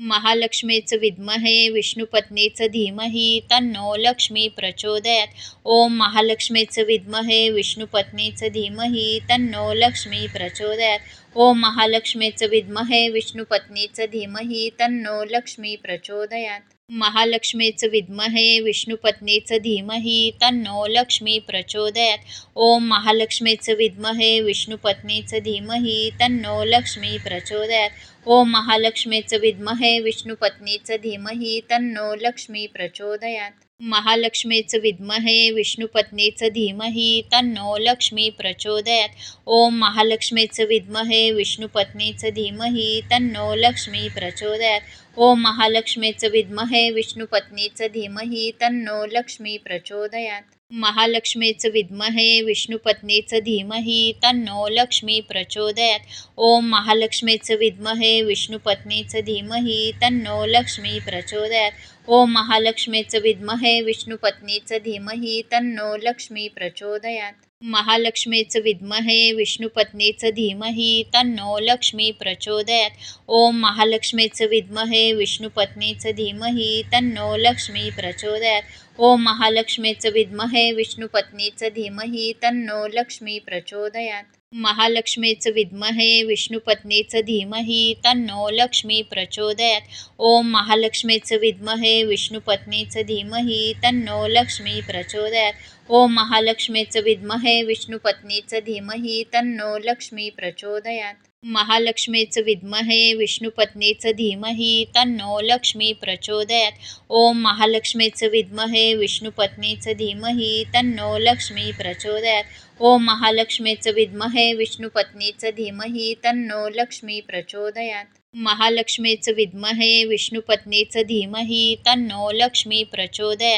महालक्ष्मीच विद्महे विष्णुपत्नीच धीमहि तन्नो लक्ष्मी प्रचोदयात्. ओम महालक्ष्मीच विद्महे विष्णुपत्नीच धीमहि तन्नो लक्ष्मी प्रचोदयात्. ओम महालक्ष्मीच विद्महे विष्णुपत्नीच धीमहि तन्नो लक्ष्मी प्रचोदयात्. महालक्ष्मीच विद्महे विष्णुपत्नीच धीमहि तन्नो लक्ष्मी प्रचोदयात्. ओम महालक्ष्मीच विद्महे विष्णुपत्नीच धीमहि तन्नो लक्ष्मी प्रचोदयात्. ओम महालक्ष्मीच विद्महे विष्णुपत्नीच धीमहि तन्नो लक्ष्मी प्रचोदयात्. महालक्ष्मीच विद्महे विष्णुपत्नीच धीमहि तन्नो लक्ष्मी प्रचोदयात्. ओम महालक्ष्मीच विद्महे विष्णुपत्नीच धीमहि तन्नो लक्ष्मी प्रचोदयात्. ओम महालक्ष्मीच विद्महे विष्णुपत्नीच धीमहि तन्नो लक्ष्मी प्रचोदयात्. महालक्ष्मीच विद्महे विष्णुपत्नीच धीमहि तन्नो लक्ष्मी प्रचोदयात्. ओम महालक्ष्मीच विद्महे विष्णुपत्नीच धीमहि तन्नो लक्ष्मी प्रचोदयात्. ओम महालक्ष्मीच विद्महे विष्णुपत्नीच धीमहि तन्नो लक्ष्मी प्रचोदयात्. महालक्ष्मीच विद्महे विष्णुपत्नीच धीमहि तन्नो लक्ष्मी प्रचोदयात्. ओम महालक्ष्मीच विद्महे विष्णुपत्नीच धीमहि तन्नो लक्ष्मी प्रचोदयात्. ओम महालक्ष्मीच विद्महे विष्णुपत्नीच धीमहि तन्नो लक्ष्मी प्रचोदयात्. महालक्ष्मीच विद्महे विष्णुपत्नीच धीमहि तन्नो लक्ष्मी प्रचोदयात्. ओम महालक्ष्मीच विद्महे विष्णुपत्नीच धीमहि तन्नो लक्ष्मी प्रचोदयात्. ओम महालक्ष्मीच विद्महे विष्णुपत्नीच धीमहि तन्नो लक्ष्मी प्रचोदयात्. महालक्ष्मीच विद्महे विष्णुपत्नीच धीमहि तन्नो लक्ष्मी प्रचोदयात्. ओम महालक्ष्मीच विद्महे विष्णुपत्नीच धीमहि तन्नो लक्ष्मी प्रचोदयात्. ओम महालक्ष्मीच विद्महे विष्णुपत्नीच धीमहि तन्नो लक्ष्मी प्रचोदयात्. महालक्ष्मीच विद्महे विष्णुपत्नीच धीमहि तन्नो लक्ष्मी प्रचोदयात्.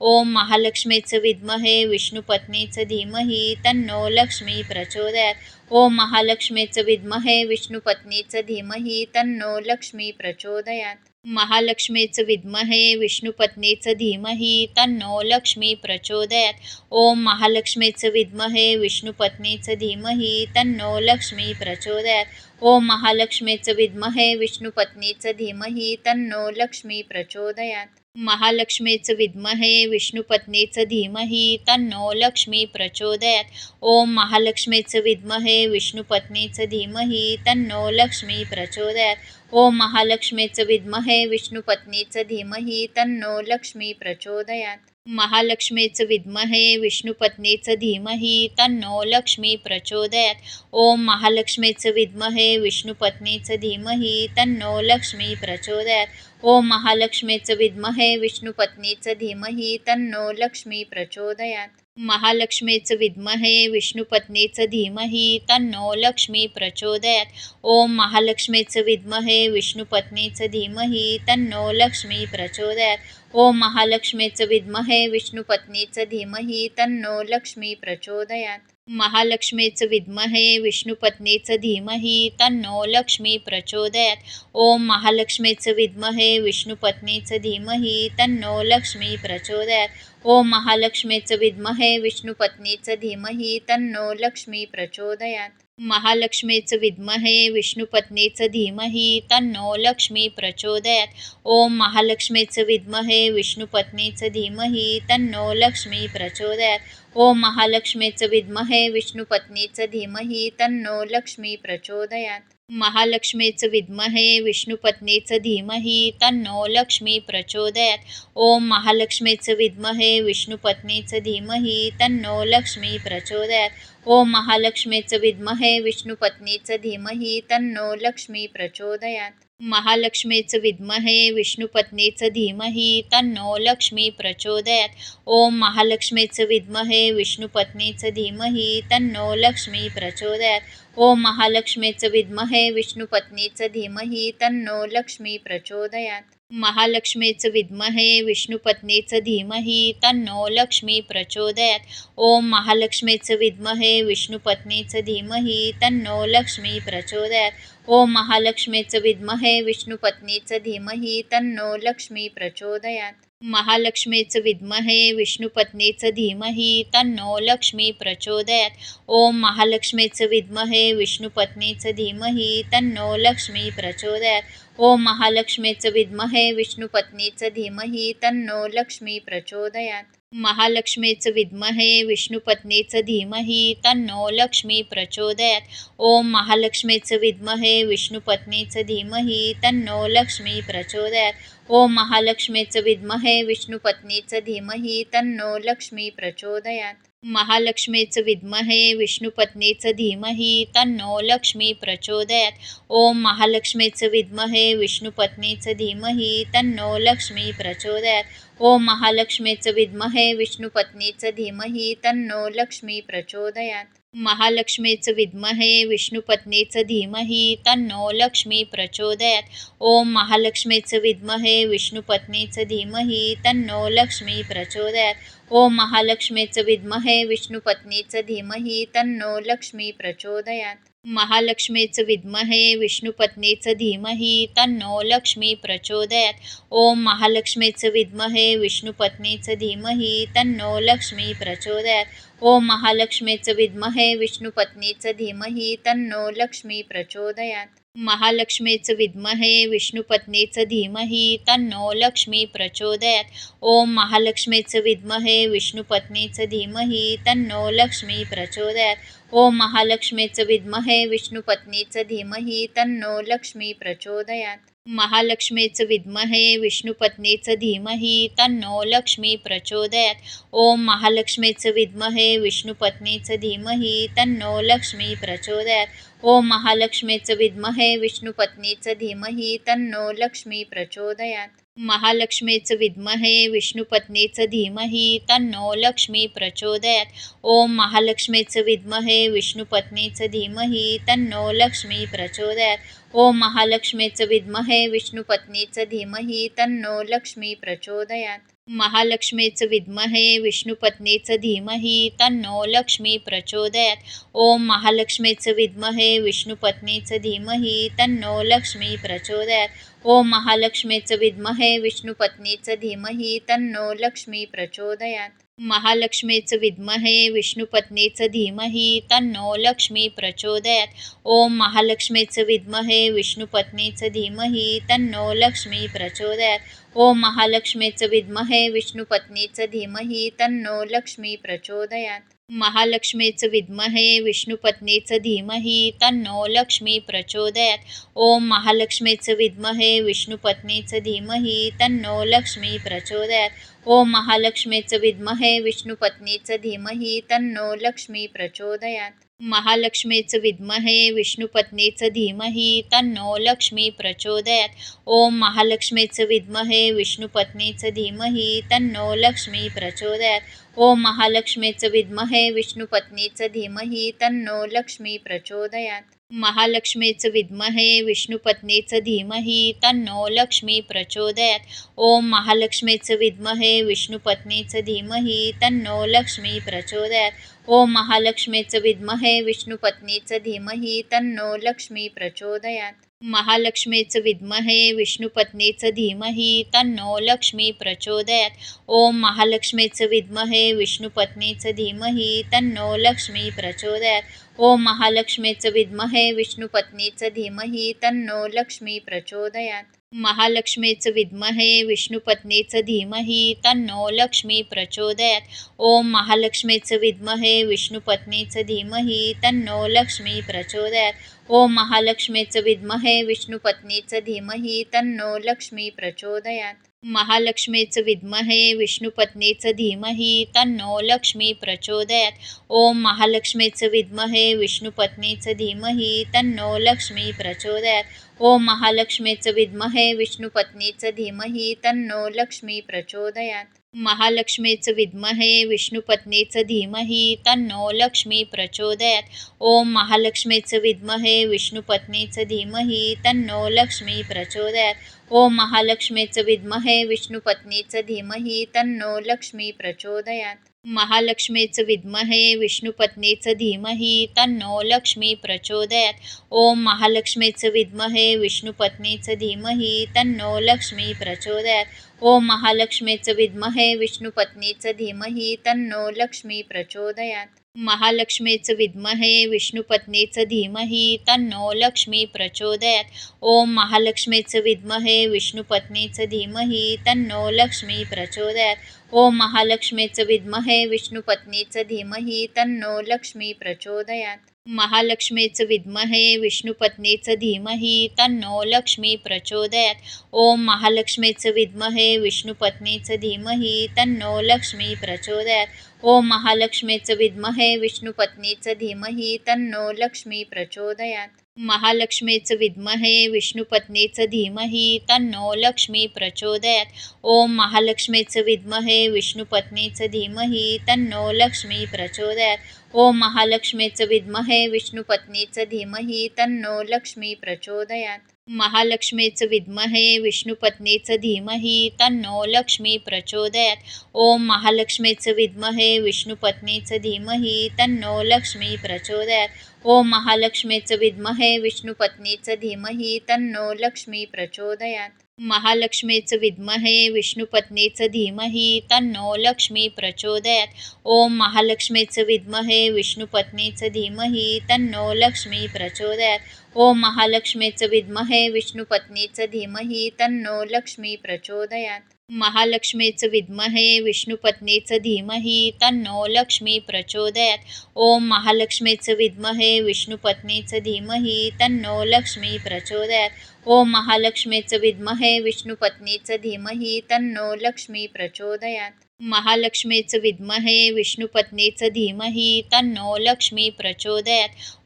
ओम महालक्ष्मीच विद्महे विष्णुपत्नीच धीमहि तन्नो लक्ष्मी प्रचोदयात्. ओम महालक्ष्मीच विद्महे विष्णुपत्नीच धीमहि तन्नो लक्ष्मी प्रचोदयात्. महालक्ष्मीच विद्महे विष्णुपत्नीच धीमहि तन्नो लक्ष्मी प्रचोदयात्. ओम महालक्ष्मीच विद्महे विष्णुपत्नीच धीमहि तन्नो लक्ष्मी प्रचोदयात्. ओम महालक्ष्मीच विद्महे विष्णुपत्नीच धीमहि तन्नो लक्ष्मी प्रचोदयात्. महालक्ष्मीच विद्महे विष्णुपत्नीच धीमहि तन्नो लक्ष्मी प्रचोदयात्. ओम महालक्ष्मीच विद्महे विष्णुपत्नीच धीमहि तन्नो लक्ष्मी प्रचोदयात्. ओम महालक्ष्मीच विद्महे विष्णुपत्नीच धीमहि तन्नो लक्ष्मी प्रचोदयात्. महालक्ष्मीच विद्महे विष्णुपत्नीच धीमहि तन्नो लक्ष्मी प्रचोदयात्. ओम महालक्ष्मीच विद्महे विष्णुपत्नीच धीमहि तन्नो लक्ष्मी प्रचोदयात्. ओम महालक्ष्मीच विद्महे विष्णुपत्नीच धीमहि तन्नो लक्ष्मी प्रचोदयात्. महालक्ष्मीच विद्महे विष्णुपत्नीच धीमहि तन्नो लक्ष्मी प्रचोदयात्. ओम महालक्ष्मीच विद्महे विष्णुपत्नीच धीमहि तन्नो लक्ष्मी प्रचोदयात्. ओम महालक्ष्मीच विद्महे विष्णुपत्नीच धीमहि तन्नो लक्ष्मी प्रचोदयात्. महालक्ष्मीच विद्महे विष्णुपत्नीच धीमहि तन्नो लक्ष्मी प्रचोदयात्. ओम महालक्ष्मीच विद्महे विष्णुपत्नीच धीमहि तन्नो लक्ष्मी प्रचोदयात्. ओम महालक्ष्मीच विद्महे विष्णुपत्नीच धीमहि तन्नो लक्ष्मी प्रचोदयात्. महालक्ष्मीच विद्महे विष्णुपत्नीच धीमहि तन्नो लक्ष्मी प्रचोदयात्. ओम महालक्ष्मीच विद्महे विष्णुपत्नीच धीमहि तन्नो लक्ष्मी प्रचोदयात्. ओम महालक्ष्मीच विद्महे विष्णुपत्नीच धीमहि तन्नो लक्ष्मी प्रचोदयात्. महालक्ष्मीच विद्महे विष्णुपत्नीच धीमहि तन्नो लक्ष्मी प्रचोदयात्. ओम महालक्ष्मीच विद्महे विष्णुपत्नीच धीमहि तन्नो लक्ष्मी प्रचोदयात्. ओम महालक्ष्मीच विद्महे विष्णुपत्नीच धीमहि तन्नो लक्ष्मी प्रचोदयात्. महालक्ष्मीच विद्महे विष्णुपत्नीच धीमहि तन्नो लक्ष्मी प्रचोदयात्. ओम महालक्ष्मीच विद्महे विष्णुपत्नीच धीमहि तन्नो लक्ष्मी प्रचोदयात्. ओम महालक्ष्मीच विद्महे विष्णुपत्नीच धीमहि तन्नो लक्ष्मी प्रचोदयात्. महालक्ष्मीच विद्महे विष्णुपत्नीच धीमहि तन्नो लक्ष्मी प्रचोदयात्. ओम महालक्ष्मीच विद्महे विष्णुपत्नीच धीमहि तन्नो लक्ष्मी प्रचोदयात्. ओम महालक्ष्मीच विद्महे विष्णुपत्नीच धीमहि तन्नो लक्ष्मी प्रचोदयात्. महालक्ष्मीच विद्महे विष्णुपत्नीच धीमहि तन्नो लक्ष्मी प्रचोदयात्. ओम महालक्ष्मीच विद्महे विष्णुपत्नीच धीमहि तन्नो लक्ष्मी प्रचोदयात्. ओम महालक्ष्मीच विद्महे विष्णुपत्नीच धीमहि तन्नो लक्ष्मी प्रचोदयात्. महालक्ष्मीच विद्महे विष्णुपत्नीच धीमहि तन्नो लक्ष्मी प्रचोदयात्. ओम महालक्ष्मीच विद्महे विष्णुपत्नीच धीमहि तन्नो लक्ष्मी प्रचोदयात्. ओम महालक्ष्मीच विद्महे विष्णुपत्नीच धीमहि तन्नो लक्ष्मी प्रचोदयात्. महालक्ष्मीच विद्महे विष्णुपत्नीच धीमहि तन्नो लक्ष्मी प्रचोदयात्. ओम महालक्ष्मीच विद्महे विष्णुपत्नीच धीमहि तन्नो लक्ष्मी प्रचोदयात्. ओम महालक्ष्मीच विद्महे विष्णुपत्नीच धीमहि तन्नो लक्ष्मी प्रचोदयात्. महालक्ष्मीच विद्महे विष्णुपत्नीच धीमहि तन्नो लक्ष्मी प्रचोदयात्. ओम महालक्ष्मीच विद्महे विष्णुपत्नीच धीमहि तन्नो लक्ष्मी प्रचोदयात्. ओम महालक्ष्मीच विद्महे विष्णुपत्नीच धीमहि तन्नो लक्ष्मी प्रचोदयात्. महालक्ष्मीच विद्महे विष्णुपत्नीच धीमहि तन्नो लक्ष्मी प्रचोदयात्. ओम महालक्ष्मीच विद्महे विष्णुपत्नीच धीमहि तन्नो लक्ष्मी प्रचोदयात्. ओम महालक्ष्मीच विद्महे विष्णुपत्नीच धीमहि तन्नो लक्ष्मी प्रचोदयात्. महालक्ष्मीच विद्महे विष्णुपत्नीच धीमहि तन्नो लक्ष्मी प्रचोदयात्. ओम महालक्ष्मीच विद्महे विष्णुपत्नीच धीमहि तन्नो लक्ष्मी प्रचोदयात्. ओम महालक्ष्मीच विद्महे विष्णुपत्नीच धीमहि तन्नो लक्ष्मी प्रचोदयात्. महालक्ष्मीच विद्महे विष्णुपत्नीच धीमहि तन्नो लक्ष्मी प्रचोदयात्. ओम महालक्ष्मीच विद्महे विष्णुपत्नीच धीमहि तन्नो लक्ष्मी प्रचोदयात्. ओम महालक्ष्मीच विद्महे विष्णुपत्नीच धीमहि तन्नो लक्ष्मी प्रचोदयात्. महालक्ष्मीच विद्महे विष्णुपत्नीच धीमहि तन्नो लक्ष्मी प्रचोदयात्. ओम महालक्ष्मीच विद्महे विष्णुपत्नीच धीमहि तन्नो लक्ष्मी प्रचोदयात्. ओम महालक्ष्मीच विद्महे विष्णुपत्नीच धीमहि तन्नो लक्ष्मी प्रचोदयात्. महालक्ष्मीच विद्महे विष्णुपत्नीच धीमहि तन्नो लक्ष्मी प्रचोदयात्. ओम महालक्ष्मीच विद्महे विष्णुपत्नीच धीमहि तन्नो लक्ष्मी प्रचोदयात्. ओम महालक्ष्मीच विद्महे विष्णुपत्नीच धीमहि तन्नो लक्ष्मी प्रचोदयात्. महालक्ष्मीच विद्महे विष्णुपत्नीच धीमहि तन्नो लक्ष्मी प्रचोदयात्. ओम महालक्ष्मीच विद्महे विष्णुपत्नीच धीमहि तन्नो लक्ष्मी प्रचोदयात्. ओम महालक्ष्मीच विद्महे विष्णुपत्नीच धीमहि तन्नो लक्ष्मी प्रचोदयात्. महालक्ष्मीच विद्महे विष्णुपत्नीच धीमहि तन्नो लक्ष्मी प्रचोदयात्. ओम महालक्ष्मीच विद्महे विष्णुपत्नीच धीमहि तन्नो लक्ष्मी प्रचोदयात्. ओम महालक्ष्मीच विद्महे विष्णुपत्नीच धीमहि तन्नो लक्ष्मी प्रचोदयात्. महालक्ष्मीच विद्महे विष्णुपत्नीच धीमहि तन्नो लक्ष्मी प्रचोदयात्. ओम महालक्ष्मीच विद्महे विष्णुपत्नीच धीमहि तन्नो लक्ष्मी प्रचोदयात्. ओम महालक्ष्मीच विद्महे विष्णुपत्नीच धीमहि तन्नो लक्ष्मी प्रचोदयात्. महालक्ष्मीच विद्महे विष्णुपत्नीच धीमहि तन्नो लक्ष्मी प्रचोदयात्. ओम महालक्ष्मीच विद्महे विष्णुपत्नीच धीमहि तन्नो लक्ष्मी प्रचोदयात्. ओम महालक्ष्मीच विद्महे विष्णुपत्नीच धीमहि तन्नो लक्ष्मी प्रचोदयात्. महालक्ष्मीच विद्महे विष्णुपत्नीच धीमहि तन्नो लक्ष्मी प्रचोदयात्. ओम महालक्ष्मीच विद्महे विष्णुपत्नीच धीमहि तन्नो लक्ष्मी प्रचोदयात्. ओम महालक्ष्मीच विद्महे विष्णुपत्नीच धीमहि तन्नो लक्ष्मी प्रचोदयात्. महालक्ष्मीच विद्महे विष्णुपत्नीच धीमहि तन्नो लक्ष्मी प्रचोदयात्. ओम महालक्ष्मीच विद्महे विष्णुपत्नीच धीमहि तन्नो लक्ष्मी प्रचोदयात्. ओम महालक्ष्मीच विद्महे विष्णुपत्नीच धीमहि तन्नो लक्ष्मी प्रचोदयात्. महालक्ष्मीच विद्महे विष्णुपत्नीच धीमहि तन्नो लक्ष्मी प्रचोदयात्. ओम महालक्ष्मीच विद्महे विष्णुपत्नीच धीमहि तन्नो लक्ष्मी प्रचोदयात्. ओम महालक्ष्मीच विद्महे विष्णुपत्नीच धीमहि तन्नो लक्ष्मी प्रचोदयात्. महालक्ष्मीच विद्महे विष्णुपत्नीच धीमहि तन्नो लक्ष्मी प्रचोदयात्. ओम महालक्ष्मीच विद्महे विष्णुपत्नीच धीमहि तन्नो लक्ष्मी प्रचोदयात्. ओम महालक्ष्मीच विद्महे विष्णुपत्नीच धीमहि तन्नो लक्ष्मी प्रचोदयात्. महालक्ष्मीचं विद्महे विष्णुपत्नीचं धीमहि तन्नो लक्ष्मी प्रचोदयात. ओम महालक्ष्मीचं विद्महे विष्णुपत्नीचं धीमहि तन्नो लक्ष्मी प्रचोदयात. ओम महालक्ष्मीचं विद्महे विष्णुपत्नीचं धीमहि तन्नो लक्ष्मी प्रचोदयात. महालक्ष्मीचं विद्महे विष्णुपत्नीचं धीमहि तन्नो लक्ष्मी प्रचोदयात. ओम महालक्ष्मीचं विद्महे विष्णुपत्नीचं धीमहि तन्नो लक्ष्मी प्रचोदयात. ओम महालक्ष्मीचं विद्महे विष्णुपत्नीचं धीमहि तन्नो लक्ष्मी प्रचोदयात. महालक्ष्मीचं विद्महे विष्णुपत्नीचं धीमहि तन्नो लक्ष्मी प्रचोदयात. ओम महालक्ष्मीचं विद्महे विष्णुपत्नीचं धीमहि तन्नो लक्ष्मी प्रचोदयात. ओम महालक्ष्मीचं विद्महे विष्णुपत्नीचं धीमहि तन्नो लक्ष्मी प्रचोदयात. महालक्ष्मीचं विद्महे विष्णुपत्नीचं धीमहि तन्नो लक्ष्मी प्रचोदयात. ओम महालक्ष्मीचं विद्महे विष्णुपत्नीचं धीमहि तन्नो लक्ष्मी प्रचोदयात. ओम महालक्ष्मीचं विद्महे विष्णुपत्नीचं धीमहि तन्नो लक्ष्मी प्रचोदयात. महालक्ष्मीचं विद्महे विष्णुपत्नीचं धीमहि तन्नो लक्ष्मी प्रचोदयात. ओम महालक्ष्मीचं विद्महे विष्णुपत्नीचं धीमहि तन्नो लक्ष्मी प्रचोदयात. ओम महालक्ष्मीचं विद्महे विष्णुपत्नीचं धीमहि तन्नो लक्ष्मी प्रचोदयात. महालक्ष्मीचं विद्महे विष्णुपत्नीचं धीमहि तन्नो लक्ष्मी प्रचोदयात. ओम महालक्ष्मीचं विद्महे विष्णुपत्नीचं धीमहि तन्नो लक्ष्मी प्रचोदयात. ओम महालक्ष्मीचं विद्महे विष्णुपत्नीचं धीमहि तन्नो लक्ष्मी प्रचोदयात. महालक्ष्मीचं विद्महे विष्णुपत्नीचं धीमहि तन्नो लक्ष्मी प्रचोदयात. ओम महालक्ष्मीचं विद्महे विष्णुपत्नीचं धीमहि तन्नो लक्ष्मी प्रचोदयात. ओम महालक्ष्मीचं विद्महे विष्णुपत्नीचं धीमहि तन्नो लक्ष्मी प्रचोदयात. महालक्ष्मीचं विद्महे विष्णुपत्नीचं धीमहि तन्नो लक्ष्मी प्रचोदयात.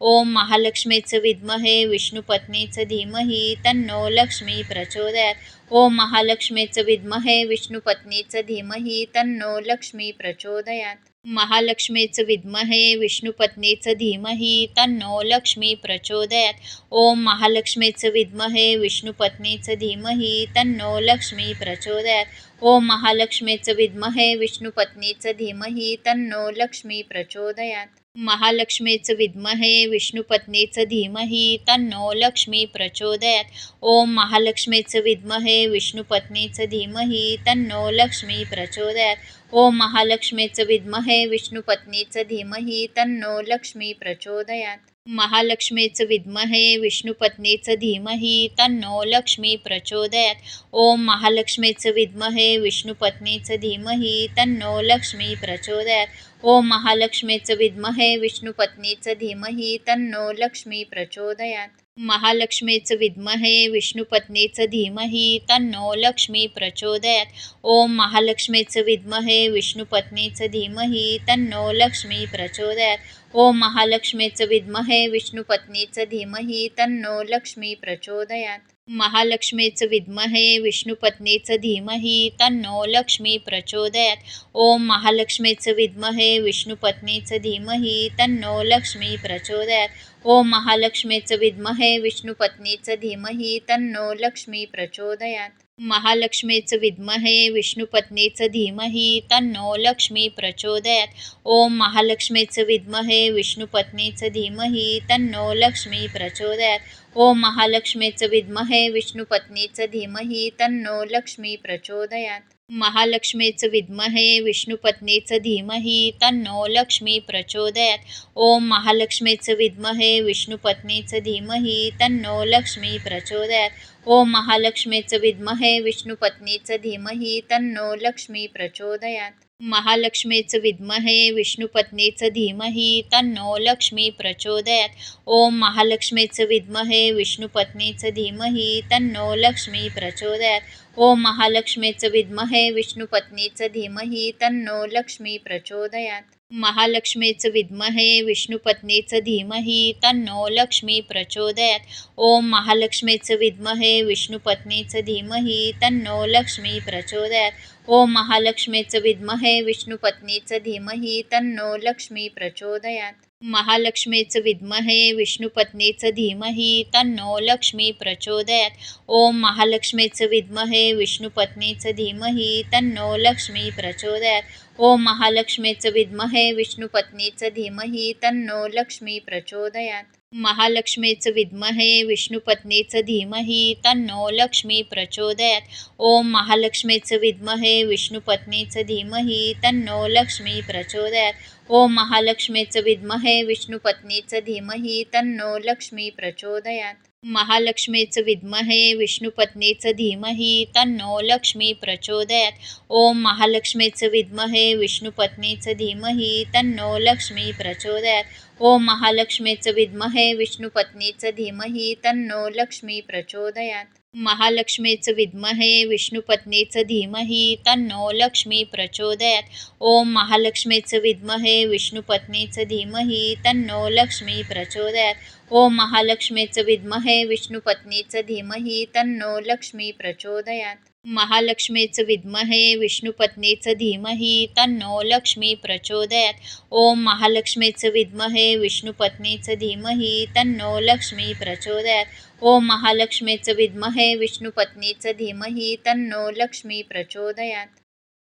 ओम महालक्ष्मीचं विद्महे विष्णुपत्नीचं धीमहि तन्नो लक्ष्मी प्रचोदयात. ओम महालक्ष्मीचं विद्महे विष्णुपत्नीचं धीमहि तन्नो लक्ष्मी प्रचोदयात. महालक्ष्मीचं विद्महे विष्णुपत्नीचं धीमहि तन्नो लक्ष्मी प्रचोदयात. ओम महालक्ष्मीचं विद्महे विष्णुपत्नीचं धीमहि तन्नो लक्ष्मी प्रचोदयात. ओम महालक्ष्मीचं विद्महे विष्णुपत्नीचं धीमहि तन्नो लक्ष्मी प्रचोदयात. महालक्ष्मीचं विद्महे विष्णुपत्नीचं धीमहि तन्नो लक्ष्मी प्रचोदयात. ओम महालक्ष्मीचं विद्महे विष्णुपत्नीचं धीमहि तन्नो लक्ष्मी प्रचोदयात. ओम महालक्ष्मीचं विद्महे विष्णुपत्नीचं धीमहि तन्नो लक्ष्मी प्रचोदयात. महालक्ष्मीचं विद्महे विष्णुपत्नीचं धीमहि तन्नो लक्ष्मी प्रचोदयात. ओम महालक्ष्मीचं विद्महे विष्णुपत्नीचं धीमहि तन्नो लक्ष्मी प्रचोदयात. ओम महालक्ष्मीचं विद्महे विष्णुपत्नीचं धीमहि तन्नो लक्ष्मी प्रचोदयात. महालक्ष्मीचं विद्महे विष्णुपत्नीचं धीमहि तन्नो लक्ष्मी प्रचोदयात. ओम महालक्ष्मीचं विद्महे विष्णुपत्नीचं धीमहि तन्नो लक्ष्मी प्रचोदयात. ओम महालक्ष्मीचं विद्महे विष्णुपत्नीचं धीमहि तन्नो लक्ष्मी प्रचोदयात. महालक्ष्मीचं विद्महे विष्णुपत्नीचं धीमहि तन्नो लक्ष्मी प्रचोदयात. ओम महालक्ष्मीचं विद्महे विष्णुपत्नीचं धीमहि तन्नो लक्ष्मी प्रचोदयात. ओम महालक्ष्मीचं विद्महे विष्णुपत्नीचं धीमहि तन्नो लक्ष्मी प्रचोदयात. महालक्ष्मीचं विद्महे विष्णुपत्नीचं धीमहि तन्नो लक्ष्मी प्रचोदयात. ओम महालक्ष्मीचं विद्महे विष्णुपत्नीचं धीमहि तन्नो लक्ष्मी प्रचोदयात. ओम महालक्ष्मीचं विद्महे विष्णुपत्नीचं धीमहि तन्नो लक्ष्मी प्रचोदयात. महालक्ष्मीचं विद्महे विष्णुपत्नीचं धीमहि तन्नो लक्ष्मी प्रचोदयात. ओम महालक्ष्मीचं विद्महे विष्णुपत्नीचं धीमहि तन्नो लक्ष्मी प्रचोदयात. ओम महालक्ष्मीचं विद्महे विष्णुपत्नीचं धीमहि तन्नो लक्ष्मी प्रचोदयात. महालक्ष्मीचं विद्महे विष्णुपत्नीचं धीमहि तन्नो लक्ष्मी प्रचोदयात. ओम महालक्ष्मीचं विद्महे विष्णुपत्नीचं धीमहि तन्नो लक्ष्मी प्रचोदयात. ओम महालक्ष्मीचं विद्महे विष्णुपत्नीचं धीमहि तन्नो लक्ष्मी प्रचोदयात. महालक्ष्मीचं विद्महे विष्णुपत्नीचं धीमहि तन्नो लक्ष्मी प्रचोदयात. ओम महालक्ष्मीचं विद्महे विष्णुपत्नीचं धीमहि तन्नो लक्ष्मी प्रचोदयात. ओम महालक्ष्मीचं विद्महे विष्णुपत्नीचं धीमहि तन्नो लक्ष्मी प्रचोदयात. महालक्ष्मीच विद्महे विष्णुपत्नीच धीमहि तन्नो लक्ष्मी प्रचोदयात. ओम महालक्ष्मीच विद्महे विष्णुपत्नीच धीमहि तन्नो लक्ष्मी प्रचोदयात. ओम महालक्ष्मीच विद्महे विष्णुपत्नीच धीमहि तन्नो लक्ष्मी प्रचोदयात. महालक्ष्मीच विद्महे विष्णुपत्नीच धीमहि तन्नो लक्ष्मी प्रचोदयात. ओम महालक्ष्मीच विद्महे विष्णुपत्नीच धीमहि तन्नो लक्ष्मी प्रचोदयात. ओम महालक्ष्मीच विद्महे विष्णुपत्नीच धीमहि तन्नो लक्ष्मी प्रचोदयात. महालक्ष्मीच विद्महे विष्णुपत्नीच धीमहि तन्नो लक्ष्मी प्रचोदयात. ओम महालक्ष्मीच विद्महे विष्णुपत्नीच धीमहि तन्नो लक्ष्मी प्रचोदयात. ओम महालक्ष्मीच विद्महे विष्णुपत्नीच धीमहि तन्नो लक्ष्मी प्रचोदयात. महालक्ष्मीच विद्महे विष्णुपत्नीच धीमहि तन्नो लक्ष्मी प्रचोदयात. ओम महालक्ष्मीच विद्महे विष्णुपत्नीच धीमहि तन्नो लक्ष्मी प्रचोदयात. ओम महालक्ष्मीच विद्महे विष्णुपत्नीच धीमहि तन्नो लक्ष्मी प्रचोदयात. महालक्ष्मीच विद्महे विष्णुपत्नीच धीमहि तन्नो लक्ष्मी प्रचोदयात. ओम महालक्ष्मीच विद्महे विष्णुपत्नीच धीमहि तन्नो लक्ष्मी प्रचोदयात. ओम महालक्ष्मीच विद्महे विष्णुपत्नीच धीमहि तन्नो लक्ष्मी प्रचोदयात.